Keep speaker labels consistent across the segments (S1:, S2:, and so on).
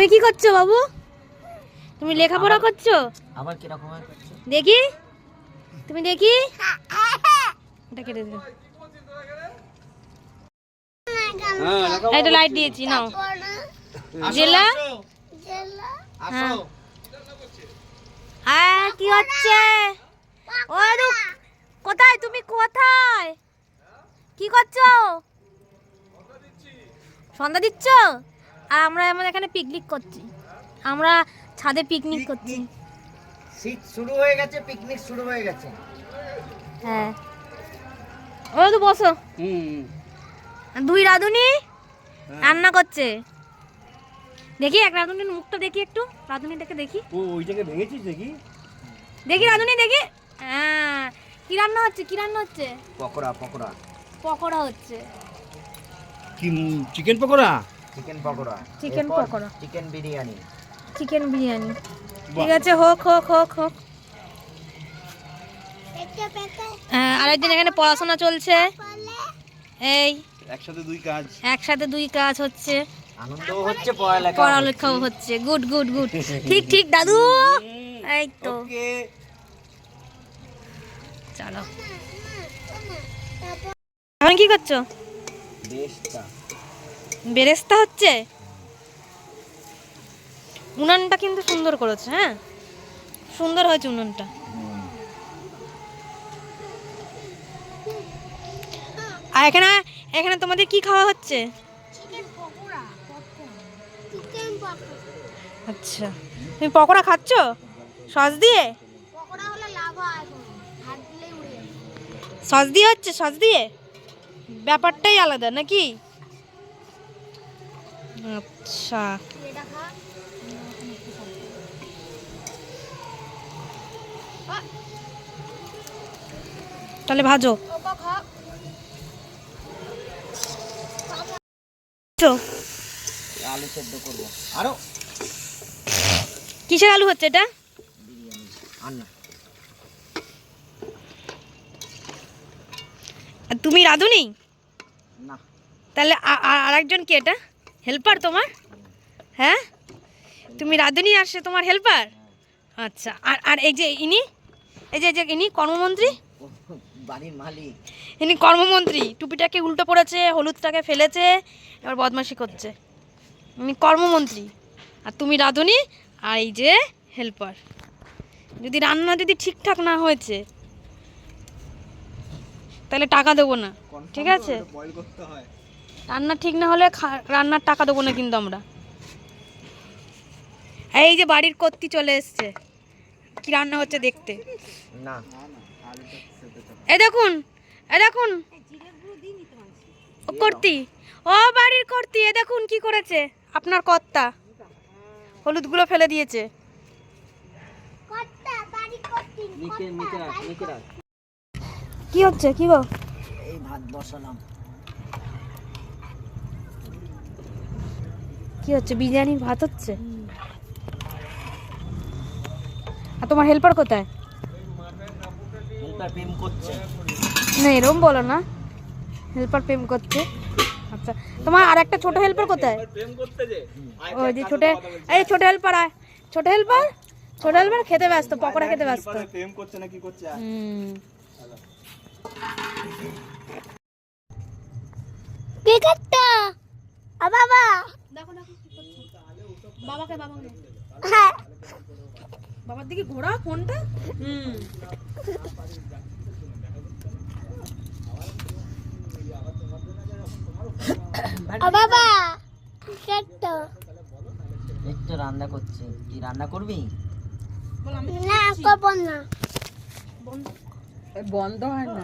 S1: তুমি কি করছো বাবু? তুমি লেখাপড়া করছো?
S2: আবার কি রকম করছো
S1: দেখি, তুমি দেখি। এটা কেটে দিও। এটা লাইট দিয়েছি নাও। জেলা হ্যাঁ হ্যাঁ কি হচ্ছে? কোথায় তুমি? কোথায় কি করছো? সন্ধ্যা দিচ্ছ? আর আমরা এখানে পিকনিক করছি। আমরা ছাদে পিকনিক করছি।
S2: শীত শুরু হয়ে গেছে, পিকনিক শুরু হয়ে গেছে।
S1: হ্যাঁ ও তো বসো। দুই রাঁধুনি রান্না করছে। দেখি এক রাঁধুনির মুখটা দেখি, একটু রাঁধুনিটাকে দেখি।
S3: ও ওইটাকে ভেঙেছিস দেখি?
S1: দেখি রাঁধুনি দেখি। হ্যাঁ কি রান্না হচ্ছে? কি রান্না হচ্ছে?
S2: পকোড়া পকোড়া
S1: পকোড়া হচ্ছে।
S3: কি chicken pakora?
S2: Chicken pakora,
S1: chicken pakora,
S2: chicken biryani.
S1: Chicken biryani. ঠিক আছে, হোক হোক হোক হোক। আরেকদিন এখানে পড়াশোনা চলছে। এই একসাথে দুই কাজ হচ্ছে।
S2: আনন্দও হচ্ছে,
S1: পড়ালেখাও হচ্ছে। গুড গুড গুড, ঠিক ঠিক দাদু। এই তো চলো। এখন কি করছো? বেরেস্তা হচ্ছে। উনানটা কিন্তু সুন্দর করেছে। হ্যাঁ সুন্দর হয়েছে উনানটা। আর এখানে এখানে তোমাদের কি খাওয়া হচ্ছে? আচ্ছা তুমি পকোড়া খাচ্ছ সস দিয়ে? সস দিয়ে হচ্ছে, সস দিয়ে ব্যাপারটাই আলাদা নাকি? আচ্ছা তাহলে ভাজো।
S2: আলু সেদ্ধ করবো। আরো
S1: কিসের আলু হচ্ছে এটা? তুমি রাঁধুনি?
S2: না।
S1: তাহলে আরেকজন কি? এটা হেল্পার তোমার? হ্যাঁ তুমি রাঁধুনি আর সে তোমার হেল্পার? আচ্ছা আর আর এই যে ইনি, এই যে ইনি কর্মমন্ত্রী,
S2: বাড়ির মালিক।
S1: ইনি কর্মমন্ত্রী। টুপিটাকে উল্টো পড়েছে, হলুদটাকে ফেলেছে, এবার বদমাশি করছে। ইনি কর্মমন্ত্রী আর তুমি রাঁধুনি আর এই যে হেল্পার। যদি রান্না যদি ঠিকঠাক না হয়েছে তাহলে টাকা দেবো না, ঠিক আছে? রান্না ঠিক না হলে রান্নার টাকা দেবো না কিন্তু আমরা। এই যে বাড়ির কর্তি চলে এসছে, কি রান্না হচ্ছে দেখতে।
S2: না
S1: এই দেখুন, এই দেখুন ও কর্তি, ও বাড়ির কর্তি। এ দেখুন কি করেছে আপনার কর্তা, হলুদগুলো ফেলে দিয়েছে। কি হচ্ছে? কি গো?
S2: এই ভাত বসালাম।
S1: কি হচ্ছে? বিরিয়ানির ভাত হচ্ছে। আর তোমার হেল্পার কোথায়?
S2: হেল্পার প্রেম করছে।
S1: না এরকম বলো না, হেল্পার প্রেম করছে। আচ্ছা তোমার আর একটা ছোট হেল্পার কোথায়? ওই যে ছোট, এই ছোট হেল্পার, ছোট হেল্পার, ছোট হেল্পার খেতে ব্যস্ত, পকোড়া খেতে ব্যস্ত।
S3: প্রেম করছে না কি করছে?
S1: কি করতে? বাবা দেখো দেখো কি করছে। বাবাকে বাবাকে হ্যাঁ বাবার দিকে ঘোরা ফোনটা। বাবা কেটো
S2: একটু রান্না করছি। কি রান্না করবি?
S1: না করব না, বন্ধ হয় না।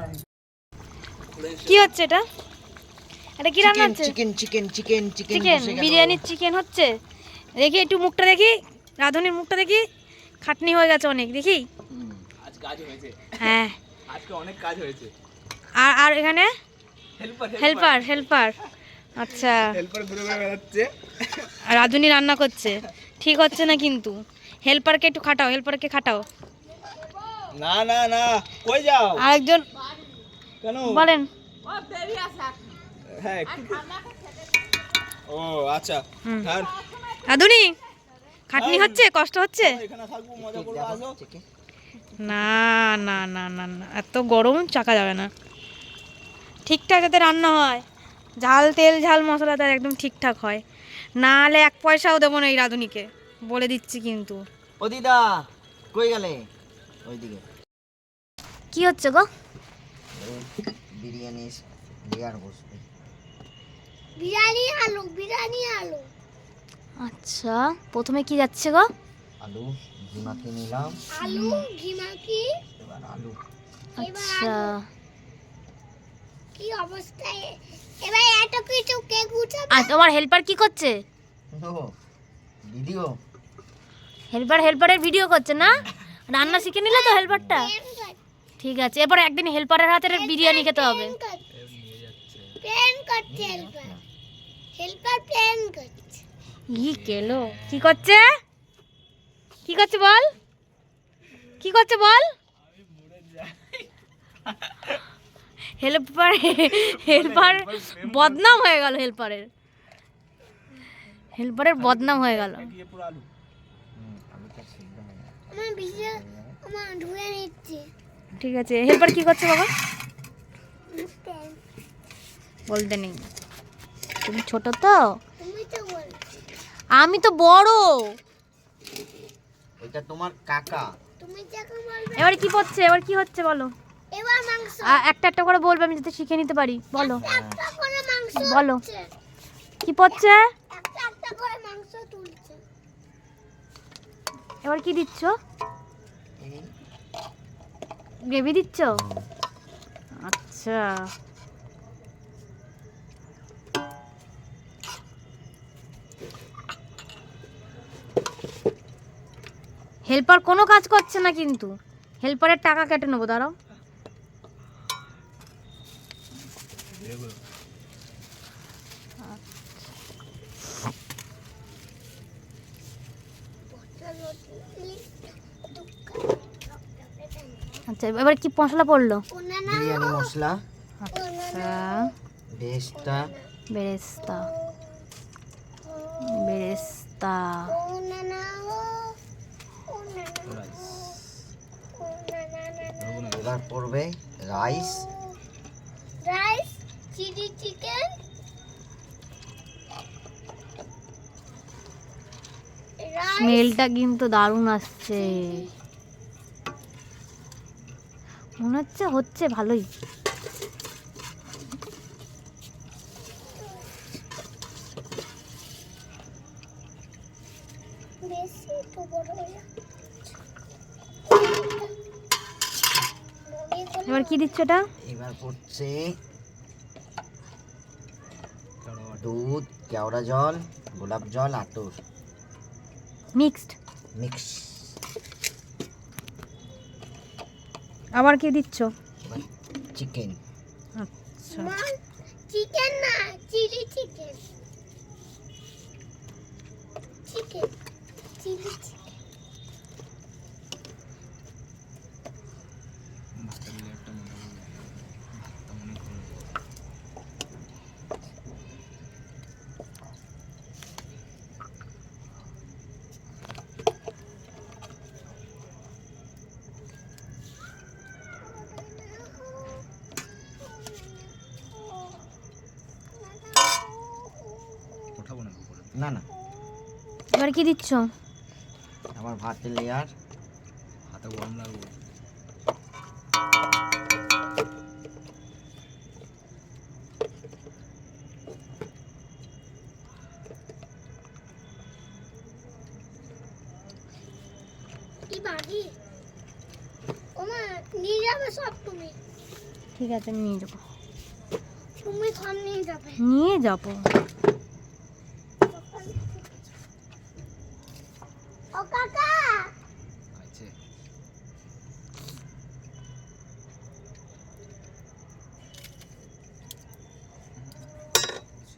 S1: কি হচ্ছে এটা? এটা কি রান্না হচ্ছে?
S2: Chicken chicken chicken chicken
S1: chicken বিরিয়ানির চিকেন হচ্ছে। দেখি একটু মুখটা দেখি, রাঁধুনির মুখটা দেখি। খাটনি হয়ে গেছে অনেক, দেখি।
S3: আজ কাজ হয়েছে।
S1: হ্যাঁ
S3: আজকে অনেক কাজ হয়েছে।
S1: আর আর এখানে
S3: হেল্পার
S1: হেল্পার হেল্পার। আচ্ছা
S3: হেল্পার ঘুরে ঘুরে বেড়াচ্ছে।
S1: রাঁধুনি রান্না করছে, ঠিক হচ্ছে না কিন্তু। হেল্পারকে একটু খাটাও, হেল্পারকে খাটাও।
S3: না না না, কই যাও?
S1: আরেকজন
S3: কেন
S1: বলেন।
S3: হ্যাঁ ও আচ্ছা।
S1: রাঁধুনি খাটনি হচ্ছে, কষ্ট হচ্ছে?
S3: এখানে থাকবো, মজা করবো, আসো।
S1: না না না না না, এত গরম চাকা যাবে না। ঠিকঠাক যাতে রান্না হয়, ঝাল তেল ঝাল মশলা তার একদম ঠিকঠাক হয়, না হলে 1 পয়সাও দেবো না এই রাঁধুনিকে, বলে দিচ্ছি কিন্তু।
S2: ও দিদা কই গেলে? ওইদিকে
S1: কি হচ্ছে গো?
S2: বিরিয়ানি লেয়ার বসবে।
S4: বিরিয়ানি আলু।
S1: আচ্ছা, প্রথমে কি যাচ্ছে গো?
S2: আলু ঘি মাখিয়ে নিলাম,
S4: আলু ঘি মাখি।
S2: এবার আলু।
S1: আচ্ছা,
S4: কি অবস্থা এবার এত কিছু কে গুছাবে?
S1: আর তোমার হেল্পার কি করছে?
S2: ও ভিডিও।
S1: হেল্পারের ভিডিও করছে না? রান্না শিখে নিলে তো হেল্পারটা? ঠিক আছে, এবার একদিন হেল্পারের হাতের বিরিয়ানি খেতে হবে।
S4: প্ল্যান করছে হেল্পার প্ল্যান করছে।
S1: ই কেলো, কি করছে? কি করছে বল, কি করছে বল? হেল্পার বদনাম হয়ে গেল, হেল্পারের বদনাম হয়ে গেল।
S3: দিয়ে পুরো আলু।
S2: আলুটা সিদ্ধ হয়ে গেছে।
S4: আমার বিজে আমার ধুয়ে নিচ্ছে।
S1: ঠিক আছে, হেল্পার কি করছে বাবা? বলতে নেই, তুমি ছোট তো,
S4: তুমি তো বল।
S1: আমি তো বড়।
S2: ওইটা তোমার কাকা।
S4: তুমি যাকে বলবে।
S1: এবার কি পড়ছে, এবার কি হচ্ছে বলো?
S4: এবার মাংস।
S1: একটা একটা করে বলবে, আমি যাতে শিখে নিতে পারি। বলো
S4: একটা করে মাংস
S1: বলো।
S4: হচ্ছে।
S1: কি পড়ছে?
S4: একটা করে মাংস তুলছে।
S1: এবার কি দিচ্ছ?
S2: এই
S1: গ্রেভি দিচ্ছ? আচ্ছা, হেল্পার কোনো কাজ করছে না কিন্তু, হেল্পারের টাকা কেটে নেবো, দাঁড়াও। আচ্ছা, এবার কি মশলা পড়লো?
S2: বিরিয়ানি মশলা,
S1: আচ্ছা,
S2: বেরেস্তা,
S1: বেরেস্তা বেরেস্তা
S2: এবার পড়বে রাইস,
S4: রাইস চিলি চিকেন
S1: স্মেলটা কিন্তু দারুণ আসছে, মনে হচ্ছে ভালোই।
S4: বেশি তো বড় হয়ে
S1: এবার কি দিচ্ছ এটা?
S2: এবার পড়ছে দুধ, কেওড়া জল, গোলাপ জল, আতর
S1: মিক্সড।
S2: মিক্স।
S1: আবার কি দিচ্ছ?
S2: এবার চিকেন,
S1: আচ্ছা,
S4: চিকেন না chilli chicken chicken chilli chicken
S2: না না
S1: এবার কি দিচ্ছ?
S2: আমার ভাতের লেয়ার,
S3: হাতে গরম লাগবে।
S4: কি বাড়ি ওমা নিয়ে যাবে সব তুমি
S1: ঠিক আছে, নিয়ে যাবো,
S4: তুমি সব নিয়ে যাবে
S1: নিয়ে যাবো।
S4: ও কাকা
S3: আছে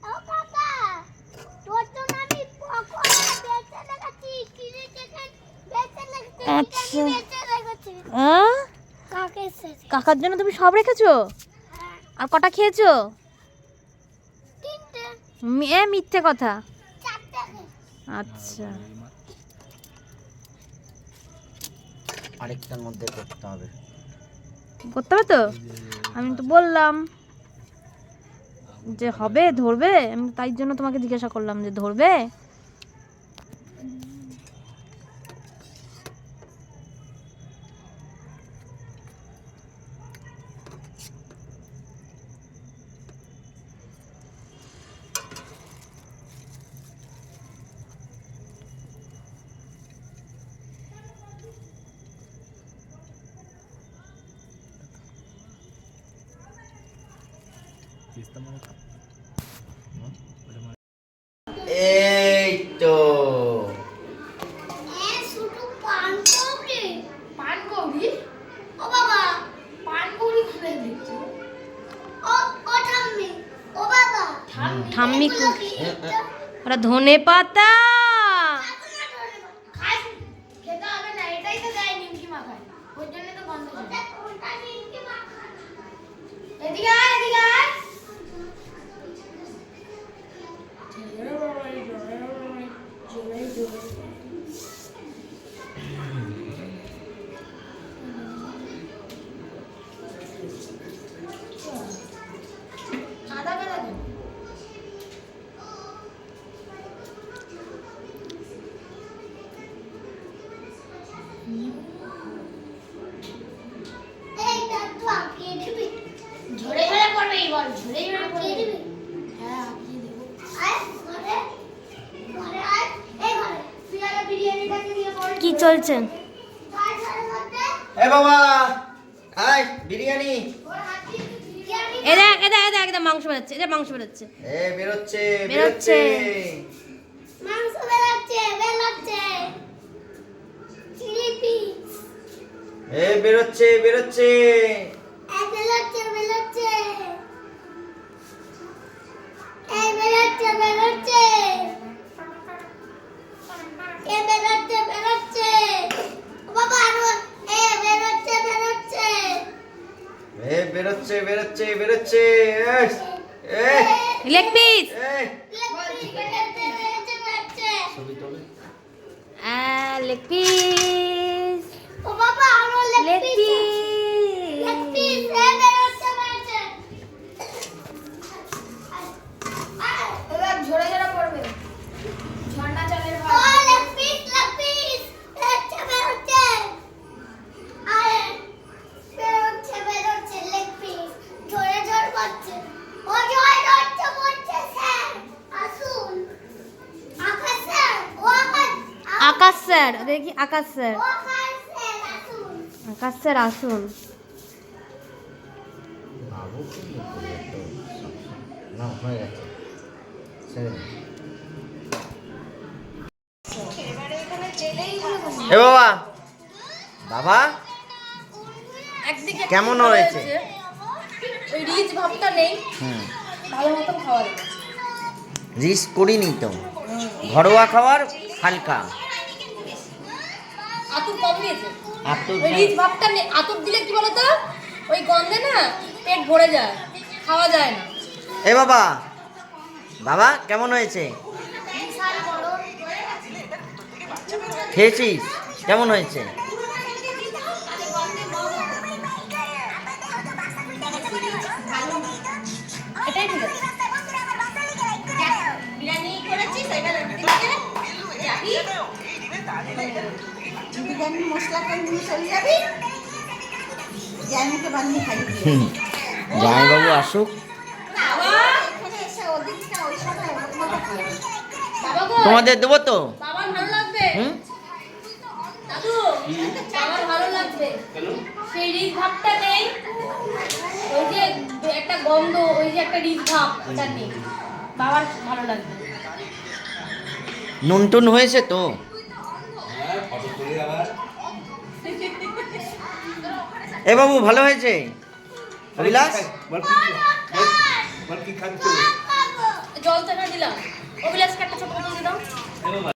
S4: ও কাকা তোর তো আমি পকোড়া বেচে লাগাচ্ছি চিলি চিকেন বেচে লাগাচ্ছি
S1: আচ্ছা।
S4: বেচে লাগাচ্ছি কাকে সাথে
S1: কাকার জন্য তুমি সব রেখেছো? আর কটা খেয়েছো?
S4: তিনটে
S1: মিথ্যে কথা।
S4: চারটে
S1: আচ্ছা,
S2: আরেকটার মধ্যে করতে হবে।
S1: করতে হবে তো? আমি তো বললাম যে হবে, ধরবে। আমি তাই জন্য তোমাকে জিজ্ঞাসা করলাম যে ধরবে।
S3: পিস্তা মানে
S2: এই তো
S4: শুধু পানকৌড়ি। পানকৌড়ি? ও বাবা, পানকৌড়ি খুলে দিচ্ছি। ও ও ঠাম্মি, ও বাবা,
S1: ঠাম্মি
S4: এগুলো কি?
S1: ওরা ধনে পাতা।
S4: খাস, খেতে হবে না, এটাই তো দেয় নিমকি মাখায়। ওই জন্য তো বন্ধ করে। ওটা নিমকি মাখায়। এদিকে আয়, এদিকে আয়। আদা বেলা দেন। এইটা তো আঁকিয়ে দিবি। ঝরে ঝরে পড়বে এবার, ঝরে ঝরে পড়বে। দিবি? হ্যাঁ, আঁকিয়ে দেবো। আয়, ঘরে। ঘরে আয়। এই ঘরে। তুই আগে বিরিয়ানিটাকে নিয়ে পড়।
S1: কি চলছে?
S4: গায়ে ঝরে পড়তে।
S2: এ বাবা, আয় বিরিয়ানি।
S4: ওর হাত দিয়ে বিরিয়ানি।
S1: একদম মাংস বেরোচ্ছে, এটা মাংস বেরোচ্ছে।
S2: এ বেরোচ্ছে
S1: বেরোচ্ছে।
S4: মাংস বেরোচ্ছে, বেরোচ্ছে। Chilli piece.
S2: এ বেরোচ্ছে বেরোচ্ছে।
S4: এই বেরোচ্ছে, বেরোচ্ছে। এই বেরোচ্ছে, বেরোচ্ছে। এই বেরোচ্ছে, বেরোচ্ছে। ও বাবা, আরো এ বেরোচ্ছে, বেরোচ্ছে।
S2: এ বেরোচ্ছে বেরোচ্ছে বেরোচ্ছে। এ
S1: লেগ পিস।
S2: এ
S4: বেরোচ্ছে, বেরোচ্ছে।
S2: ছবি তোলে।
S1: Leg piece.
S4: ও বাবা, আরো
S1: leg
S4: leg piece.
S1: Piece.
S4: Leg piece, এ বেরোচ্ছে, বেরোচ্ছে। এবার ঝরে ঝরে পড়বে। ঝর্ণা জলের ভাব। ও লেগ পিস, লেগ পিস। বেরোচ্ছে, বেরোচ্ছে। আরে, বেরোচ্ছে, বেরোচ্ছে লেগ পিস। ঝরে ঝরে পড়ছে। ও ঝরে ঝরছে, পড়ছে স্যার। আসুন। আকাশ স্যার, ও আকাশ।
S1: আকাশ স্যার, দেখি আকাশ স্যার।
S4: ও আকাশ স্যার, আসুন।
S1: আকাশ স্যার আসুন।
S2: বাবু কি করবে তো? না হয়ে গেছে, ছেড়ে দে। এ বাবা, বাবা
S1: একদিকে
S2: কেমন হয়েছে?
S1: ওই রিচ ভাবটা নেই,
S2: হুম,
S1: ভালো মতন খাওয়া যাবে।
S2: রিস্ক করিনি তো, ঘরোয়া খাবার হালকা।
S1: আতুর কম দিয়েছে।
S2: আর তো
S1: ওই রিচ ভাবটা নেই, আতুর দিলে কি বলতো ওই গন্ধে না পেট ভরে যায়, খাওয়া যায় না।
S2: এ বাবা, বাবা কেমন হয়েছে? খেয়েছিস? কেমন হয়েছে?
S1: এটাই ঠিক আছে। বিরিয়ানি করেছিস এবার
S5: বিরিয়ানি মশলা করে নিয়ে চলে যাবি, জামাইকে বানিয়ে খাইয়ে দিবি।
S2: জামাইবাবু আসুক,
S5: এখানে এসে ওদিকটা ওই সময় ওগুলো খাবে।
S1: বাবা গো,
S2: তোমাদের দেবো তো।
S1: বাবার ভালো লাগবে।
S2: হুম,
S1: দাদু, বাবার ভালো লাগবে। সেই রিচ ভাবটা নেই, ওই যে একটা গন্ধ, ওই যে একটা রিচ ভাব, ওটা নেই। বাবার ভালো লাগবে।
S2: নুন টুন হয়েছে তো? এ বাবু ভালো হয়েছে? অভিলাষ
S1: জল তো এখানে দিলাম, অভিলাষকে একটা ছোট বোতল দিয়ে দাও।